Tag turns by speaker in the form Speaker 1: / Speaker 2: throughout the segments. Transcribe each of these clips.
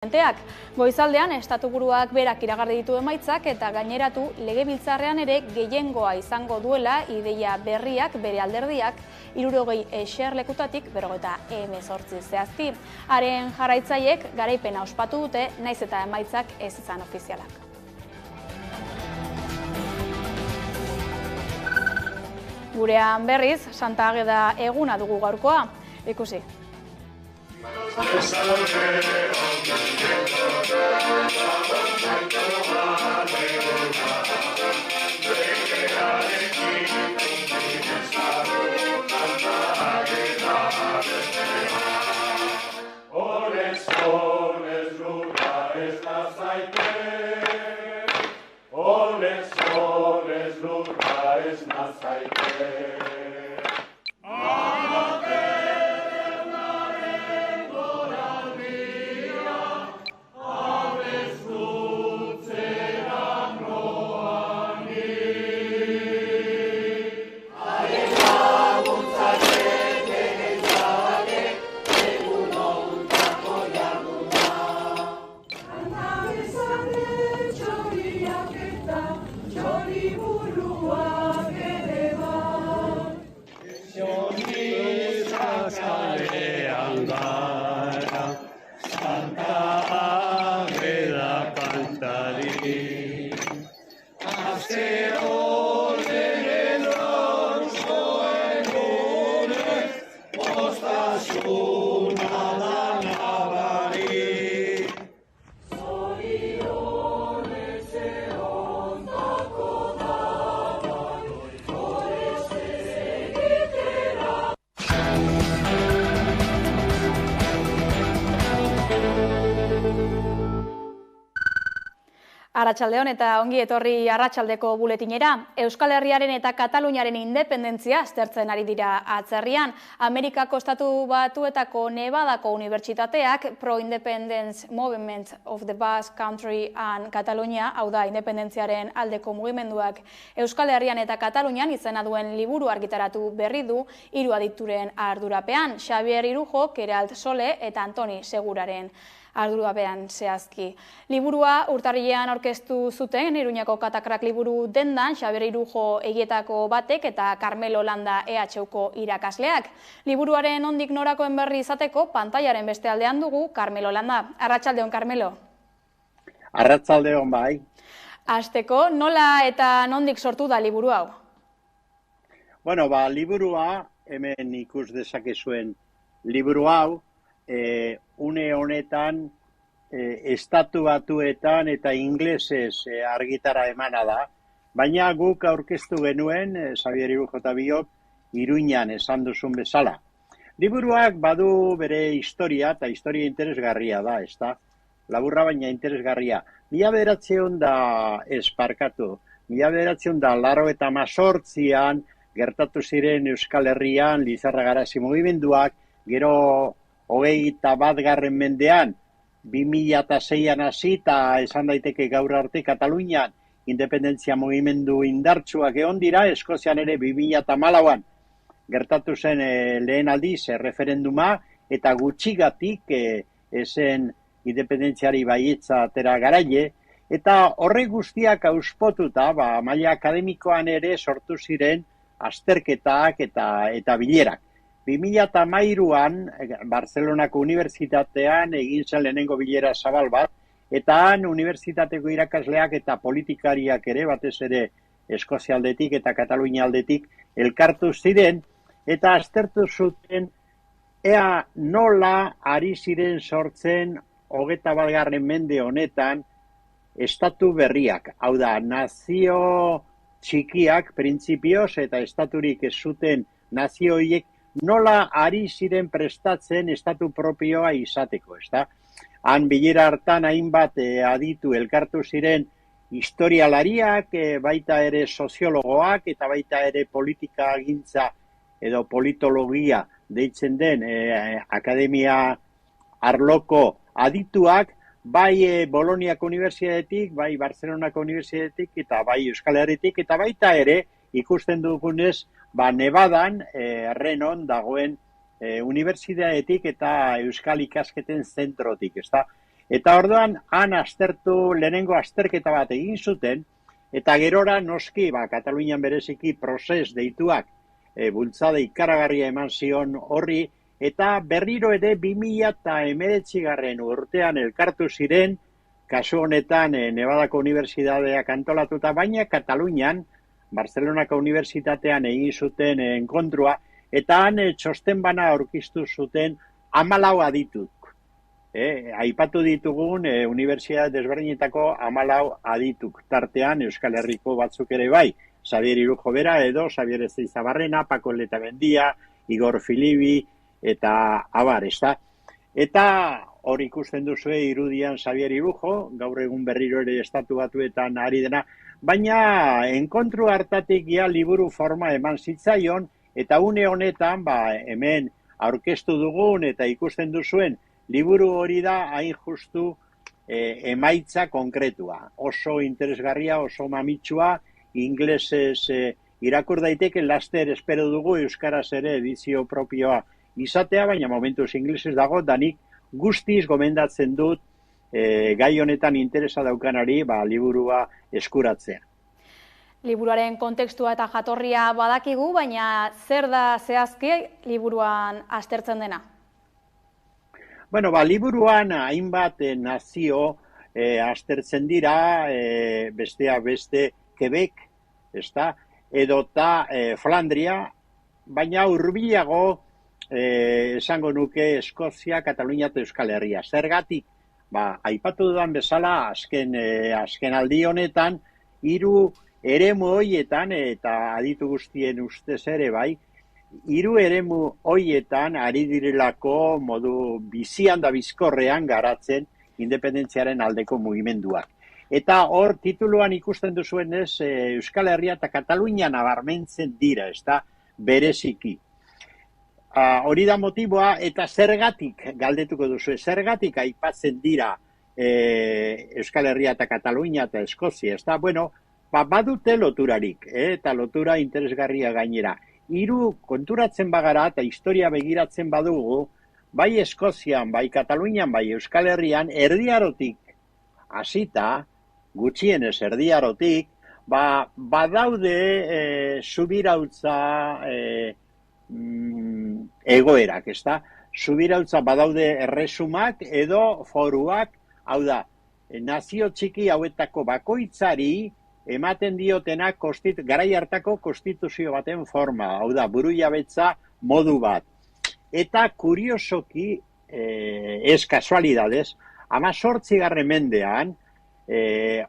Speaker 1: Goizaldean estatuburuak berak iragarri ditu emaitzak eta gaineratu legebiltzarrean ere gehiengoa izango duela ideia berriak bere alderdiak 60 eserlekutatik 58 zehazki. Haren jarraitzaileek garaipena ospatu dute, naiz eta emaitzak ez izan ofizialak. Gurean berriz, Santa Ageda eguna dugu gaurkoa. Ikusi. Arratsaldeon eta ongi etorri arratsaldeko buletinera. Euskal Herriaren eta Kataluniaren independentzia aztertzen ari dira atzerrian. Amerikako Estatu Batuetako Nevadako Unibertsitateak Pro-Independence Movement of the Basque Country and Catalonia, hau da independentziaren aldeko mugimenduak Euskal Herrian eta Katalunian izena duen liburu argitaratu berri du 3 adituren ardurapean, Xabier Irujo, Keralt Sole eta Antoni Seguraren ardurapean zehazki. Liburua urtarrilean aurkeztu zuten Iruñako Katakrak liburu dendan Xabier Irujo egietako batek eta Carmelo Landa EHUko irakasleak. Liburuaren nondik norakoen berri izateko pantailaren beste aldean dugu Carmelo Landa. Arratsaldeon, Carmelo.
Speaker 2: Arratsaldeon, bai.
Speaker 1: Hasteko, nola eta nondik sortu da liburu hau?
Speaker 2: Bueno, liburua, hemen ikus dezakezuen liburu hau, une honetan Estatu Batuetan eta inglesez argitara emana da, baina guk aurkeztu genuen, Xabier Irujo eta biok, Iruñan esan duzun bezala. Liburuak badu bere historia, eta historia interesgarria da, ezta? Laburra baina interesgarria. 1988an gertatu ziren Euskal Herrian Lizarra Garazi mugimenduak, gero 21. mendean, 2006an hasi eta esan daiteke gaur arte Katalunian independentzia mugimendu indartsuak egon dira, Eskozian ere 2014an gertatu zen lehen aldiz referenduma eta gutxigatik esen independentziari baietza atera garaile, eta horrek guztiak auspotuta maila akademikoan ere sortu ziren azterketak eta bilerak. 2013an Barcelonako Unibertsitatean egin zen lehenengo bilera zabal bat, eta han unibertsitateko irakasleak eta politikariak ere, batez ere Eskozia aldetik eta Katalunia aldetik, elkartu ziren, eta aztertu zuten ea nola ari ziren sortzen 21. mende honetan estatu berriak. Hau da, nazio txikiak, printzipioz, eta estaturik ez zuten nazio horiek nola ari ziren prestatzen estatu propioa izateko, ezta? Han bilera hartan hainbat aditu elkartu ziren historialariak, baita ere soziologoak eta baita ere politikagintza edo politologia deitzen den akademia arloko adituak, bai Boloniako Unibertsitatetik, bai Barcelonako Unibertsitatetik eta bai Euskal Herritik, eta baita ere ikusten dugunez, Nevadan, Renon dagoen unibertsitatetik eta Euskal ikasketen zentrotik, ezta? Eta orduan, han lehenengo azterketa bat egin zuten, eta gerora noski, Katalunian bereziki prozes deituak, bultzada ikaragarria eman zion horri, eta berriro ere 2019 urtean elkartu ziren, kasu honetan Nevadako Unibertsitateak antolatuta, baina Katalunian, Barcelonako Unibertsitatean egin zuten enkontrua, eta han txosten bana aurkiztu zuten 14 adituk. Aipatu ditugun unibertsitate desberdinetako 14 adituk, tartean Euskal Herriko batzuk ere bai, Xabier Irujo bera edo Xabier Ezeizabarrena, Paco Letabendia, Igor Filibi, eta abar, ezta? Eta hor ikusten duzue irudian Xabier Irujo, gaur egun berriro ere Estatu Batuetan ari dena, baina enkontru hartatik ja liburu forma eman zitzaion, eta une honetan, hemen aurkeztu dugun eta ikusten duzuen, liburu hori da hain justu emaitza konkretua. Oso interesgarria, oso mamitsua, inglesez irakur daiteke, laster espero dugu euskaraz ere edizio propioa izatea, baina momentuz inglesez dago, danik guztiz gomendatzen dut gai honetan interesa daukanari liburua eskuratzea.
Speaker 1: Liburuaren kontekstua eta jatorria badakigu, baina zer da zehazki liburuan aztertzen dena?
Speaker 2: Bueno, liburuan hainbat nazio aztertzen dira, besteak beste Quebec, edota Flandria, baina hurbilago esango nuke Eskozia, Katalunia eta Euskal Herria. Zergatik, aipatu dudan bezala, azken aldi honetan, 3 eremu horietan, eta aditu guztien ustez ere bai, 3 eremu horietan ari direlako modu bizian da bizkorrean garatzen independentziaren aldeko mugimenduak. Eta hor tituluan ikusten duzuenez Euskal Herria eta Katalunia nabarmentzen dira, bereziki. Hori da motiboa, eta zergatik galdetuko duzu, zergatik aipatzen dira Euskal Herria eta Katalunia eta Eskozia, bueno, badute loturarik, eta lotura interesgarria gainera. 3 konturatzen bagara eta historia begiratzen badugu, bai Eskozian, bai Katalunian, bai Euskal Herrian, erdiarotik hasita, gutxienez erdiarotik, badaude subirautza egoerak, subirautza badaude erresumak edo foruak, hau da, nazio txiki hauetako bakoitzari ematen diotenak garai hartako konstituzio baten forma, hau da, burujabetza modu bat. Eta kuriosoki, ez kasualidades, 18. mendean, 3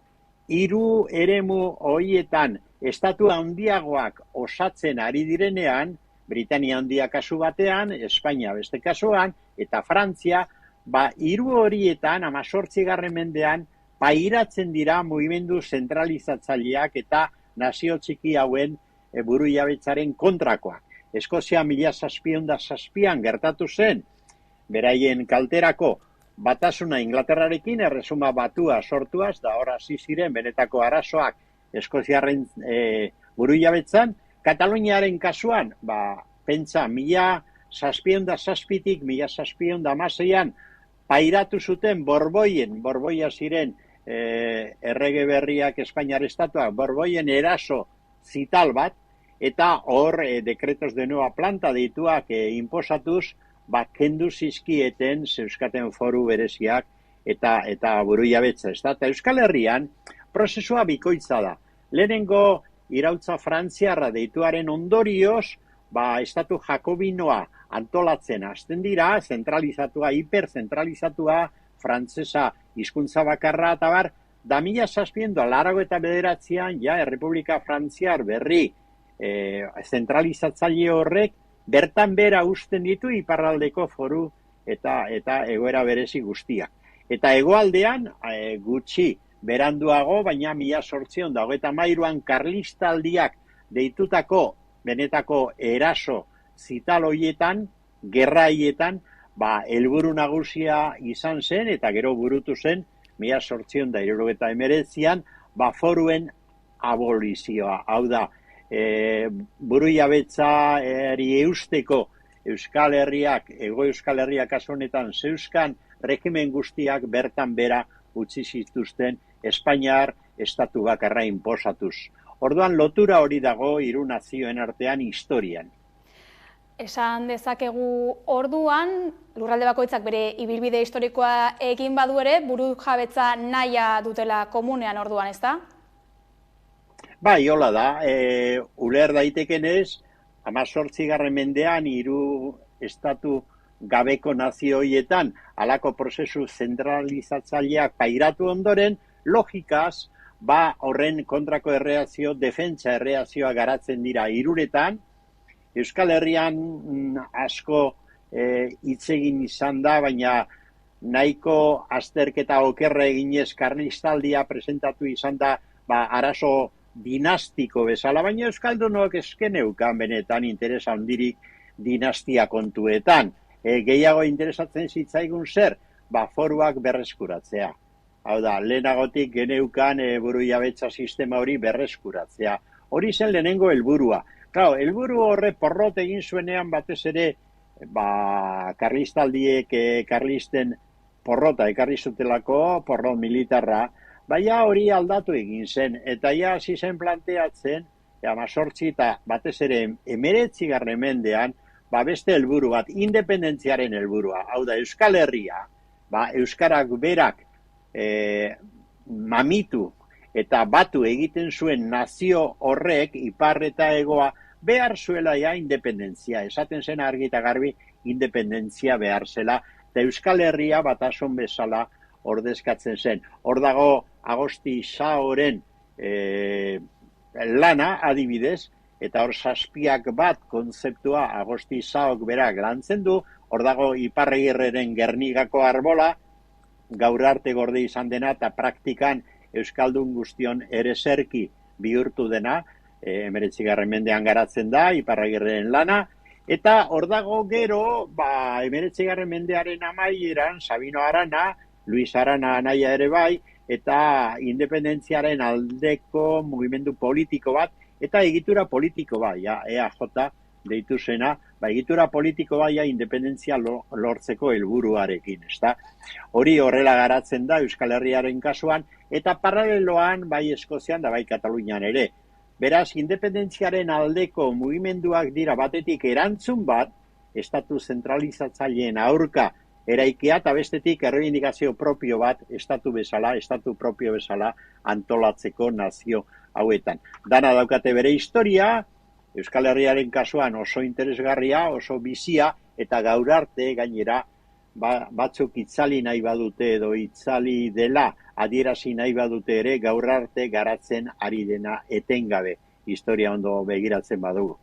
Speaker 2: eremu horietan estatu handiagoak osatzen ari direnean, Britania handia kasu batean, Espainia beste kasuan, eta Frantzia, 3 horietan, 18. mendean, pairatzen dira mugimendu zentralizatzaileak eta nazio txiki hauen burujabetzaren kontrakoak. Eskozia 1707an gertatu zen, beraien kalterako batasuna Inglaterrarekin erresuma batua sortuaz, da hor hasi ziren benetako arazoak Eskoziarren burujabetzan. Kataluniaren kasuan, pentsa, 1707tik 1716an pairatu zuten Borboia ziren errege berriak Espainiar estatuak, Borboien eraso zital bat, eta hor dekretos de nueva planta deituak inposatuz, kendu zizkieten zeuskaten foru bereziak eta burujabetza. Eta Euskal Herrian prozesua bikoitza da. Lehenengo iraultza frantziarra deituaren ondorioz, estatu jakobinoa antolatzen hasten dira, zentralizatua, hiperzentralizatua, frantsesa hizkuntza bakarra eta bar, da 1789an ja Errepublika Frantziar berri zentralizatzaile horrek bertan bera uzten ditu iparraldeko foru eta egoera berezi guztiak. Eta hegoaldean gutxi beranduago, baina 1823an karlistaldiak deitutako benetako eraso zital horietan, gerra horietan, helburu nagusia izan zen eta gero burutu zen 1879an foruen abolizioa. Hau da, burujabetzari eusteko Euskal Herriak, Hego Euskal Herriak kasu honetan zeuzkan regimen guztiak bertan bera utzi zituzten Espainiar estatu bakarra inposatuz. Orduan lotura hori dago hiru nazioen artean historian.
Speaker 1: Esan dezakegu orduan, lurralde bakoitzak bere ibilbide historikoa egin badu ere, burujabetza nahia dutela komunean orduan, ezta?
Speaker 2: Bai, hola da, uler daitekenez, 18. mendean hiru estatu gabeko nazio horietan halako prozesu zentralizatzaileak pairatu ondoren, logikaz, horren kontrako erreakzio, defentsa erreakzioa garatzen dira hiruretan. Euskal Herrian asko hitz egin izan da, baina nahiko azterketa okerra eginez karlistaldia presentatu izan da, arazo dinastiko bezala, baina euskaldunok eskeneukan benetan interesa handirik dinastia kontuetan. Gehiago interesatzen zitzaigun zer, foruak berreskuratzea. Hau da, lehenagotik geneukan burujabetza sistema hori berreskuratzea. Hori zen lehenengo helburua. Claro, helburu horre porrot egin zuenean batez ere, karlistaldiek karlisten porrota ekarri zutelako, porrot militarra, baina hori aldatu egin zen, eta ja hasi zen planteatzen, 18 eta batez ere 19. mendean, beste helburu bat, independentziaren helburua. Hau da, Euskal Herria, euskarak berak mamitu eta batu egiten zuen nazio horrek, ipar eta hegoa, behar zuela independentzia. Esaten zen argi eta garbi, independentzia behar zela, eta Euskal Herria batasun bezala ordezkatzen zen. Hor dago Agosti Saoren lana adibidez, eta hor zazpiak bat kontzeptua Agosti Saok berak lantzen du, hor dago Iparragirreren Gernikako arbola, gaur arte gorde izan dena, eta praktikan Euskaldun guztion ereserki bihurtu dena, 19. mendean garatzen da, Iparragirreren lana, eta hor dago gero, 19. mendearen amaieran, Sabino Arana, Luis Arana anaia ere bai, eta independentziaren aldeko mugimendu politiko bat, eta egitura politiko bai, EAJ deitu zena, egitura politiko bai independentzia lortzeko helburuarekin, ezta? Hori horrela garatzen da Euskal Herriaren kasuan, eta paraleloan bai Eskozian da bai Katalunian ere. Beraz, independentziaren aldeko mugimenduak dira batetik erantzun bat, estatu zentralizatzaileen aurka eraikia, eta bestetik erreibindikazio propio bat, estatu propio bezala antolatzeko nazio hauetan. Dana daukate bere historia, Euskal Herriaren kasuan oso interesgarria, oso bizia, eta gaur arte gainera batzuk itzali nahi badute edo itzali dela adierazi nahi badute ere gaur arte garatzen ari dena etengabe historia ondo begiratzen badugu.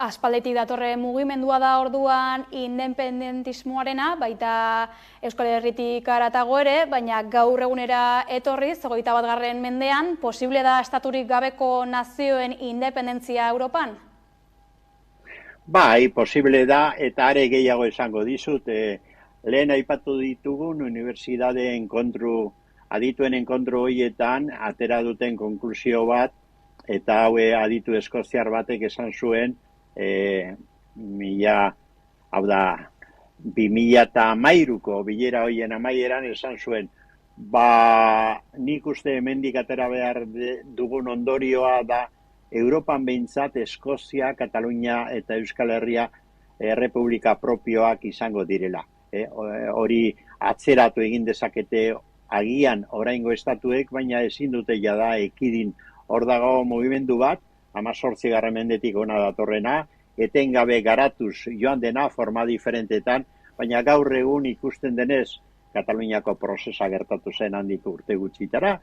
Speaker 1: Aspaldetik datorre mugimendua da orduan independentismoarena, baita Euskal Herritik haratago ere, baina gaur egunera etorriz, 21. mendean, posible da estaturik gabeko nazioen independentzia Europan?
Speaker 2: Bai, posible da, eta are gehiago esango dizut, lehen aipatu ditugun unibertsitate adituen enkontru horietan atera duten konklusio bat, eta hau aditu eskoziar batek esan zuen, 2013ko bilera horien amaieran esan zuen, nik uste hemendik atera behar dugun ondorioa da Europan behintzat Eskozia, Katalunia eta Euskal Herria errepublika propioak izango direla. Hori atzeratu egin dezakete agian oraingo estatuek, baina ezin dute jada ekidin. Hor dago mugimendu bat, 18. mendetik ona datorrena, etengabe garatuz joan dena forma diferentetan, baina gaur egun ikusten denez, Kataluniako prozesa gertatu zen handik urte gutxitara,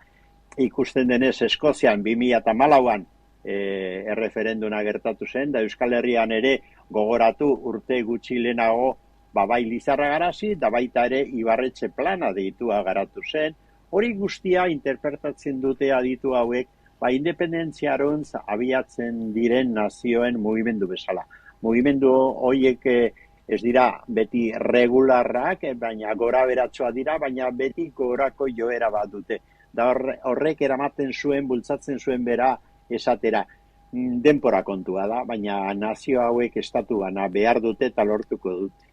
Speaker 2: ikusten denez Eskozian 2014an erreferenduna gertatu zen, da Euskal Herrian ere gogoratu urte gutxi lehenago bai Lizarragarazi, da baita ere Ibarretxe plana deitua garatu zen. Hori guztia interpretatzen dute aditu hauek, independentziarontz abiatzen diren nazioen mugimendu bezala. Mugimendu horiek ez dira beti regularrak, baina gora beratxoa dira, baina beti gorako joera bat dute. Da horrek eramaten zuen, bultzatzen zuen bera esatera. Denpora kontua da, baina nazio hauek estatu bana behar dute eta lortuko dute.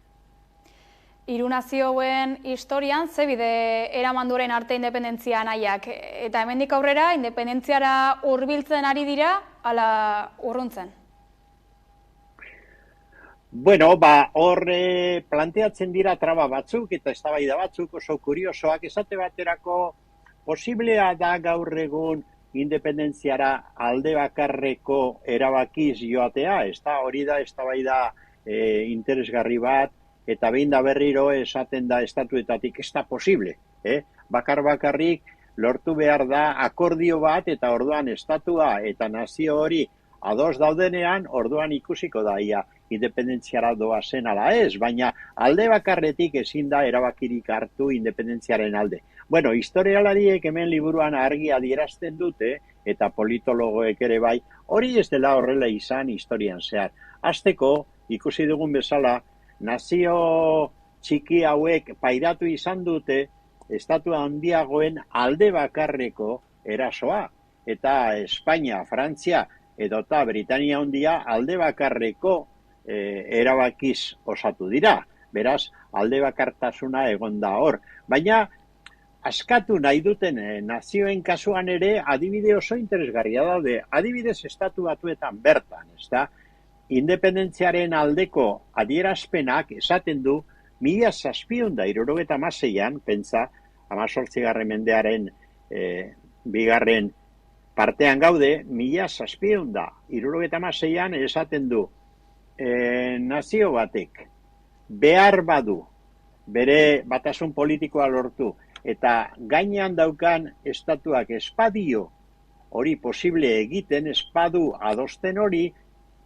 Speaker 1: Hiru nazioen historian ze bide eraman duen arte independentzia nahiak, eta hemendik aurrera independentziara hurbiltzen ari dira ala urruntzen?
Speaker 2: Bueno, hor planteatzen dira traba batzuk eta eztabaida batzuk oso kuriosoak, esate baterako posiblea da gaur egun independentziara alde bakarreko erabakiz joatea, hori da eztabaida interesgarri bat, eta behin da berriro esaten da estatuetatik ez da posible. Bakarrik lortu behar da akordio bat eta orduan estatua eta nazio hori ados daudenean, orduan ikusiko da ia independentziara doazen ala ez, baina alde bakarretik ezin da erabakirik hartu independentziaren alde. Bueno, historialariek hemen liburuan argi adierazten dute, eta politologoek ere bai, hori ez dela horrela izan historian zehar. Hasteko, ikusi dugun bezala, nazio txiki hauek pairatu izan dute estatu handiagoen alde bakarreko erasoa. Eta Espainia, Frantzia edota Britania handia alde bakarreko erabakiz osatu dira. Beraz, alde bakartasuna egon da hor. Baina, askatu nahi duten nazioen kasuan ere adibide oso interesgarria daude. Adibidez estatu batuetan bertan, ezta? Independentziaren aldeko adierazpenak esaten du 1776an, pentsa, 18. mendearen bigarren partean gaude, 1776an esaten du nazio batek behar badu bere batasun politikoa lortu eta gainean daukan estatuak espadio hori posible egiten, espadu adosten hori,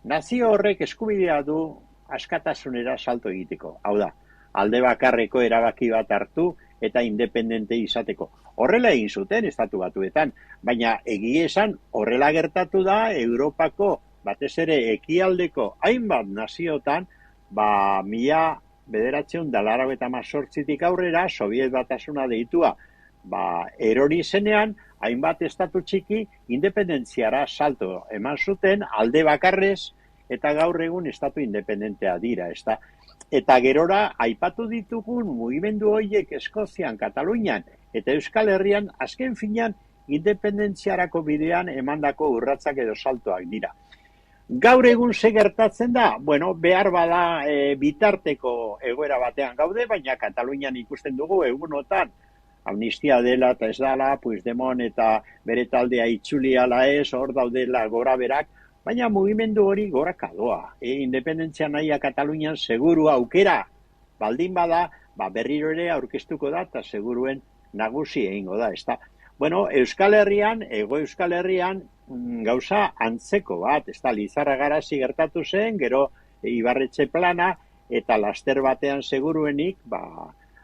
Speaker 2: nazio horrek eskubidea du askatasunera salto egiteko. Hau da, alde bakarreko erabaki bat hartu eta independente izateko. Horrela egin zuten estatu batuetan, baina egia esan horrela gertatu da Europako batez ere ekialdeko hainbat naziotan, 1998tik aurrera Sobiet Batasuna deitua, erori zenean hainbat estatu txiki independentziara salto eman zuten alde bakarrez eta gaur egun estatu independentea dira, ezta? Eta gerora aipatu ditugun mugimendu horiek Eskozian, Katalunian eta Euskal Herrian azken finean independentziarako bidean emandako urratsak edo saltoak dira. Gaur egun ze gertatzen da? Bueno, behar bada bitarteko egoera batean gaude, baina Katalunian ikusten dugu egunotan amnistia dela eta ez dela, Puigdemont eta bere taldea itzuli ala ez, hor daudela gora berak, baina mugimendu hori goraka doa. Independentzia nahia Katalunian seguru aukera baldin bada, berriro ere aurkeztuko da eta seguruen nagusi egingo da, ezta? Bueno, Euskal Herrian, Hego Euskal Herrian, gauza antzeko bat, ezta, Lizarra Garazi gertatu zen, gero Ibarretxe plana, eta laster batean seguruenik,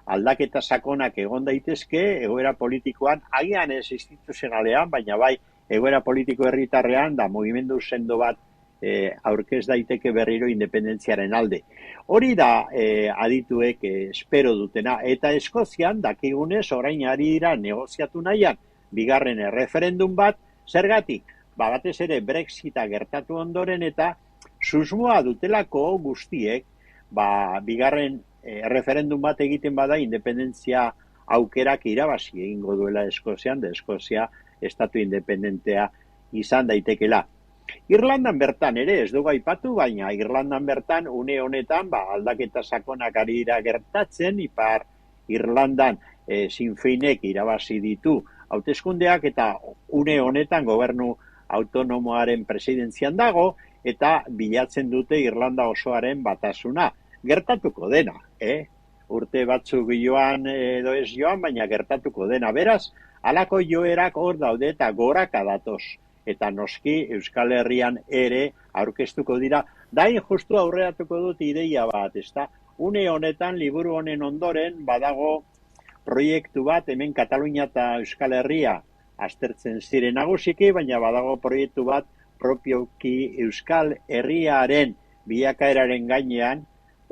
Speaker 2: aldaketa sakonak egon daitezke, egoera politikoan, agian ez instituzionalean, baina bai, egoera politiko herritarrean, da mugimendu sendo bat aurkez daiteke berriro independentziaren alde. Hori da adituek espero dutena, eta Eskozian, dakigunez, orain ari dira negoziatu nahian, bigarren erreferendum bat, zergatik? Batez ere Brexita gertatu ondoren eta susmoa dutelako guztiek, bigarren erreferendum bat egiten bada independentzia aukerak irabazi egingo duela Eskozian, da Eskozia estatu independentea izan daitekela. Irlandan bertan ere, ez dugu aipatu, baina Irlandan bertan une honetan aldaketa sakonak ari dira gertatzen, Ipar Irlandan Sinn Féinek irabazi ditu hauteskundeak eta une honetan gobernu autonomoaren presidentzian dago eta bilatzen dute Irlanda osoaren batasuna. Gertatuko dena, urte batzuk joan edo ez joan, baina gertatuko dena. Beraz, halako joerak hor daude eta goraka datoz. Eta noski Euskal Herrian ere aurkeztuko dira. Dain justu aurreratuko dut ideia bat, ezta? Une honetan, liburu honen ondoren, badago proiektu bat, hemen Katalunia eta Euskal Herria aztertzen ziren nagusiki, baina badago proiektu bat propioki Euskal Herriaren bilakaeraren gainean,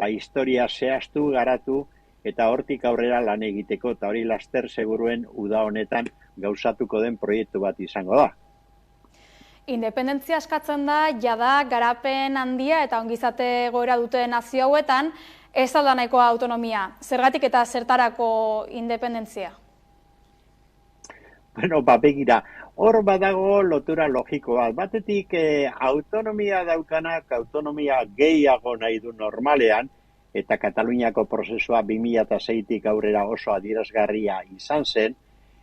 Speaker 2: historia zehaztu, garatu, eta hortik aurrera lan egiteko, eta hori laster seguruen uda honetan gauzatuko den proiektu bat izango da.
Speaker 1: Independentzia eskatzen da, jada garapen handia eta ongizate goera dute nazio hauetan, Ez da nahikoa autonomia, zergatik eta zertarako independentzia?
Speaker 2: Bueno, begira, hor badago lotura logiko bat. Batetik autonomia daukanak, autonomia gehiago nahi du normalean, eta Kataluniako prozesua 2006tik aurrera oso adierazgarria izan zen,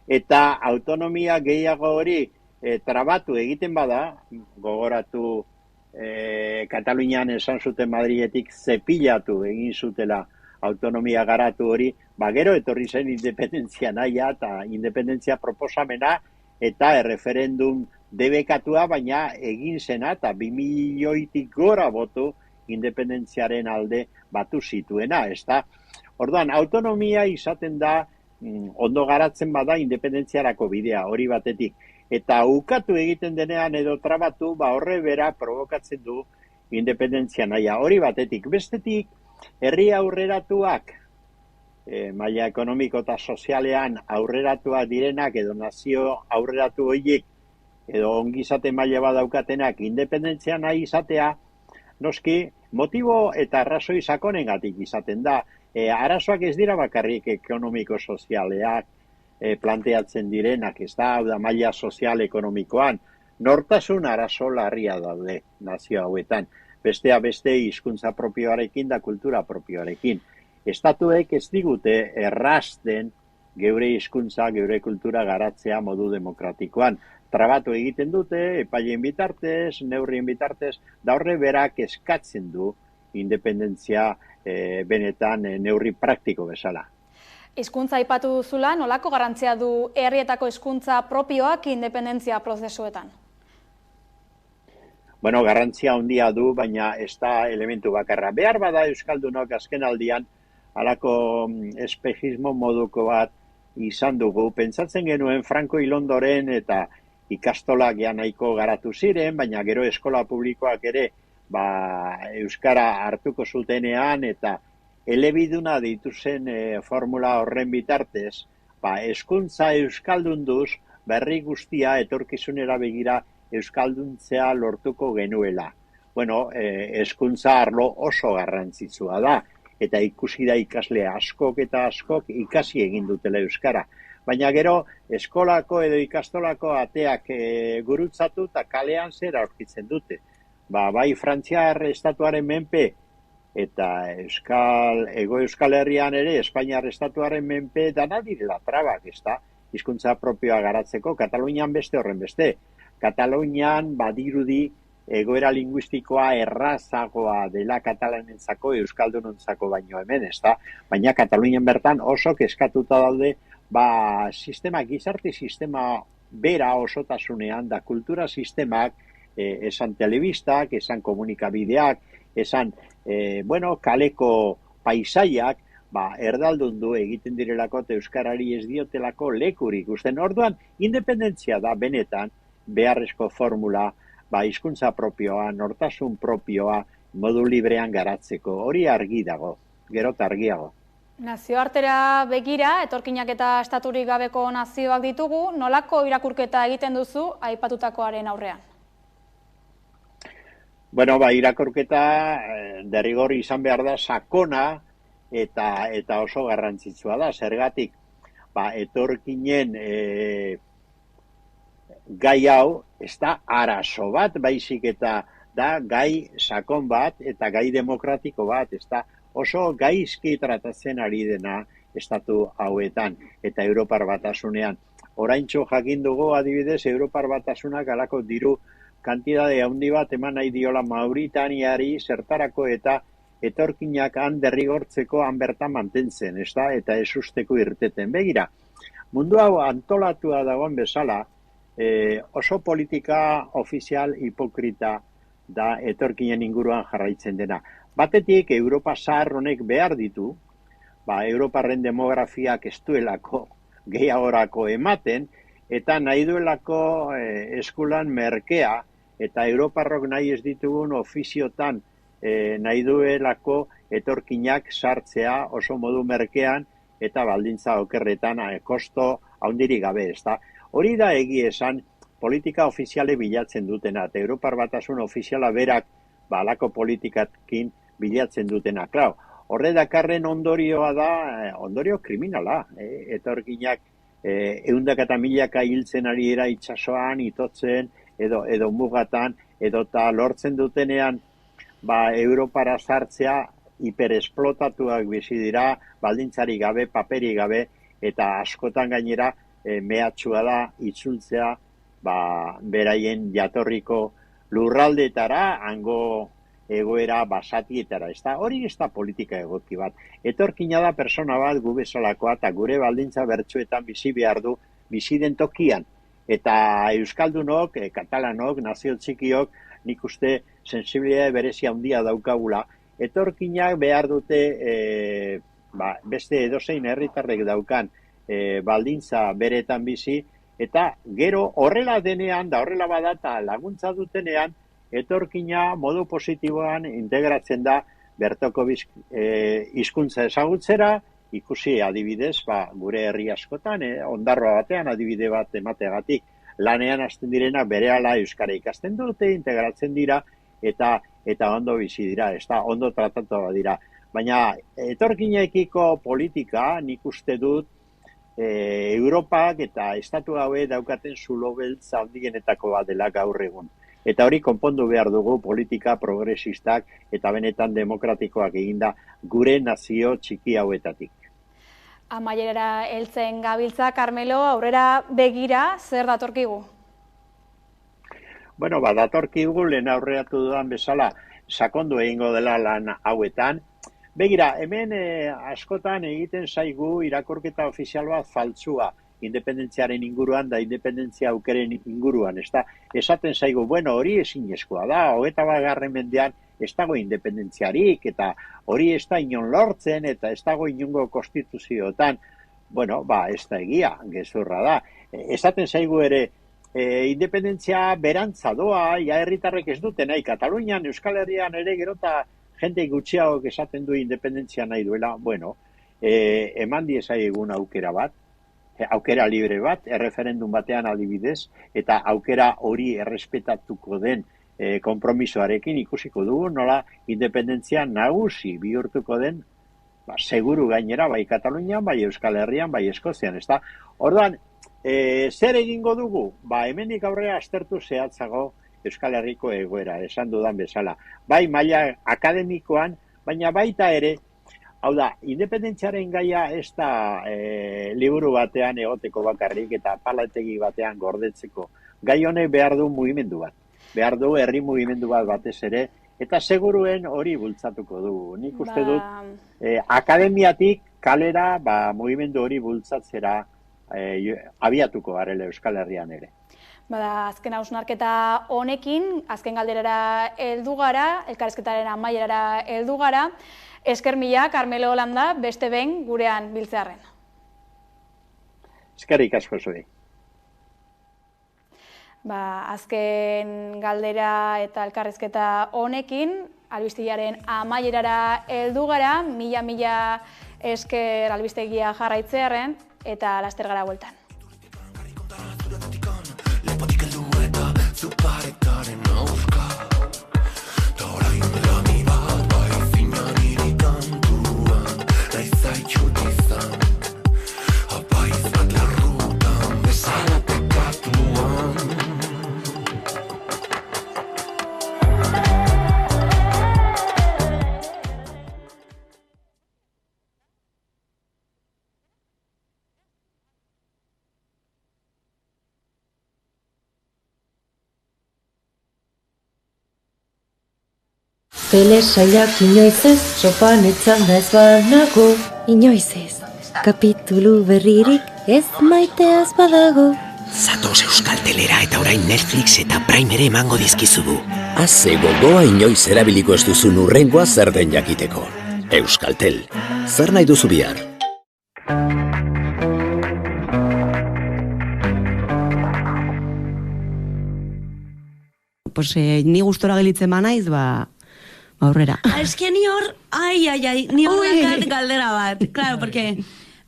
Speaker 2: eta autonomia gehiago hori trabatu egiten bada, gogoratu Katalunian esan zuten Madriletik zepilatu egin zutela autonomia garatu hori, gero etorri zen independentzia nahia eta independentzia proposamena eta referendum debekatua, baina egin zena eta 2 milioitik gora botu independentziaren alde batu zituena, ezta? Orduan, autonomia izaten da, ondo garatzen bada independentziarako bidea, hori batetik. Eta ukatu egiten denean edo trabatu, horre bera provokatzen du independentzia nahia, hori batetik. Bestetik, herri aurreratuak, maila ekonomiko eta sozialean aurreratuak direnak edo nazio aurreratu horiek edo ongizate maila badaukatenak independentzia nahi izatea, noski, motibo eta arrazoi sakonengatik izaten da. Arazoak ez dira bakarrik ekonomiko-sozialeak planteatzen direnak, ez da, maila sozial-ekonomikoan, nortasun arazo larria daude nazio hauetan. Bestea beste hizkuntza propioarekin da kultura propioarekin. Estatuek ez digute errazten geure hizkuntza, geure kultura garatzea modu demokratikoan. Trabatu egiten dute, epaileen bitartez, neurrien bitartez, da horre berak eskatzen du independentzia benetan neurri praktiko bezala.
Speaker 1: Hizkuntza aipatu duzula, nolako garrantzia du herrietako hizkuntza propioak independentzia prozesuetan?
Speaker 2: Bueno, garrantzia handia du, baina ez da elementu bakarra. Behar bada euskaldunok azken aldian, halako espejismo moduko bat izan dugu. Pentsatzen genuen Franco Ilondoren eta ikastolak ja nahiko garatu ziren, baina gero eskola publikoak ere euskara hartuko zutenean eta elebiduna deitu zen formula horren bitartez, hezkuntza euskaldunduz berri guztia etorkizunera begira euskalduntzea lortuko genuela. Bueno, hezkuntza arlo oso garrantzitsua da, eta ikusi da ikasle askok eta askok ikasi egin dutela euskara. Baina gero, eskolako edo ikastolako ateak gurutzatu eta kalean zer aurkitzen dute. Bai Frantziar estatuaren menpe eta Ego Euskal Herrian ere Espainiar estatuaren menpe dana direla trabak, ezta? Hizkuntza propioa garatzeko, Katalunian beste horren beste. Katalunian badirudi egoera linguistikoa errazagoa dela katalanentzako euskaldunontzako baino hemen, ezta? Baina Katalunian bertan oso kezkatuta daude sistema, gizarte sistema bera osotasunean da kultura sistemak, esan telebistak, esan komunikabideak, esan, kaleko paisaiak, erdaldundu egiten direlako eta euskarari ez diotelako lekurik. Usten orduan, independentzia da benetan beharrezko formula, hizkuntza propioa, nortasun propioa, modu librean garatzeko. Hori argi dago, gero eta argiago.
Speaker 1: Nazioartera begira, etorkinak eta estaturik gabeko nazioak ditugu, nolako irakurketa egiten duzu aipatutakoaren aurrean?
Speaker 2: Bueno, irakurketa derrigor izan behar da sakona eta oso garrantzitsua da. Zergatik, etorkinen gai hau, ez da arazo bat, baizik eta da gai sakon bat eta gai demokratiko bat, ez da oso gaizki tratatzen ari dena estatu hauetan eta Europar Batasunean. Oraintxo jakin dugu adibidez Europar Batasunak halako diru kantidade handi bat eman nahi diola Mauritaniari zertarako eta etorkinak han derrigortzeko han bertan mantentzen, eta ez usteko irteten. Begira, mundu hau antolatua dagoen bezala, oso politika ofizial hipokrita da etorkinen inguruan jarraitzen dena. Batetik, Europa zahar honek behar ditu, Europarren demografiak ez duelako gehiagorako ematen, eta nahi duelako eskulan merkea, eta Europarrok nahi ez ditugun ofiziotan nahi duelako etorkinak sartzea oso modu merkean, eta baldintza okerretan kosto handirik gabe, ezta. Hori da egi esan politika ofiziale bilatzen dutena, eta Europar Batasun ofiziala berak halako politikakin bilatzen dutena. Klar, horre dakarren ondorioa da, ondorio kriminala. Etorkinak ehundaka eta milaka hiltzen ari dira itsasoan, itotzen, edo mugatan, edota lortzen dutenean, Europara sartzea hiperesplotatuak bizi dira, baldintzari gabe, paperi gabe, eta askotan gainera mehatxua da itzultzea beraien jatorriko lurraldeetara, hango egoera basatietara. Hori ez da politika egoki bat. Etorkina da persona bat gu bezalakoa eta gure baldintza bertsuetan bizi behar du bizi den tokian. Eta euskaldunok, katalanok, nazio txikiok, nik uste sensibilitate berezia handia daukagula. Etorkinak behar dute beste edozein herritarrek daukan baldintza beretan bizi, eta gero horrela denean, da horrela badata laguntza dutenean, etorkina modu positiboan integratzen da bertoko hizkuntza ezagutzera, ikusi adibidez, gure herri askotan, Ondarroa batean adibide bat emateagatik, lanean hasten direnak berehala euskara ikasten dute, integratzen dira, eta ondo bizi dira, ondo tratatu dira. Baina etorkinekiko politika, nik uste dut, Europak eta estatu haue daukaten zulo beltza handienetako bat dela gaur egun. Eta hori konpondu behar dugu politika progresistak eta benetan demokratikoak eginda gure nazio txiki hauetatik.
Speaker 1: Amaierara heltzen gabiltza, Carmelo, aurrera begira, zer datorkigu?
Speaker 2: Bueno, datorkigu lehen aurreatu dudan bezala, sakondu egingo dela lan hauetan. Begira, hemen askotan egiten zaigu irakurketa ofizial bat faltsua, independentziaren inguruan da independentzia aukeren inguruan. Esaten zaigu, bueno, hori ezinezkoa da, 21. mendean ez dago independentziarik, eta hori ez da inon lortzen, eta ez dago inongo konstituzioetan. Bueno, ez da egia, gezurra da. Esaten zaigu ere, independentzia berantza doa, herritarrek ez dute nahi, Katalunian, Euskal Herrian ere gerota jende gutxiago esaten du independentzia nahi duela. Bueno, eman diezaiegun aukera bat, aukera libre bat, erreferendum batean adibidez, eta aukera hori errespetatuko den konpromisoarekin ikusiko dugu, nola independentzia nagusi bihurtuko den, seguru gainera, bai Katalunian, bai Euskal Herrian, bai Eskozian, ezta? Orduan, zer egingo dugu? Hemendik aurrera aztertu zehatzago Euskal Herriko egoera, esan dudan bezala. Bai maila akademikoan, baina baita ere, hau da, independentziaren gaia ez da liburu batean egoteko bakarrik eta palategi batean gordetzeko. Gai honek behar du mugimendu bat. Behar du herri mugimendu bat batez ere, eta seguruen hori bultzatuko dugu. Nik uste dut, akademiatik kalera mugimendu hori bultzatzera abiatuko garela Euskal Herrian ere.
Speaker 1: Azken hausnarketa honekin, azken galderara heldu gara, elkarrizketaren amaierara heldu gara. Esker mila, Carmelo Landa, beste behin gurean biltzearren.
Speaker 2: Eskerrik asko zuei.
Speaker 1: Azken galdera eta elkarrizketa honekin, albistegiaren amaierara heldu gara, mila esker albistegia jarraitzearren, eta laster gara bueltan.
Speaker 3: Pele sailak inoiz ez, sopan etzanda ez banago. Inoiz ez, kapitulu berririk ez maiteaz badago.
Speaker 4: Zatoz Euskaltelera eta orain Netflix eta Prime ere emango dizkizugu.
Speaker 5: Haze gogoa inoiz erabiliko ez duzun urrengoa zer den jakiteko. Euskaltel, zer nahi duzu bihar?
Speaker 6: Ni gustora gelitzen banaiz, aurrera.
Speaker 7: Eske ni hor, ni hor dakat galdera bat. Claro, porque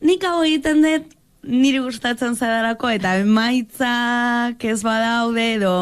Speaker 7: nik hau egiten dut niri gustatzen zadarako eta emaitzak ez badaude edo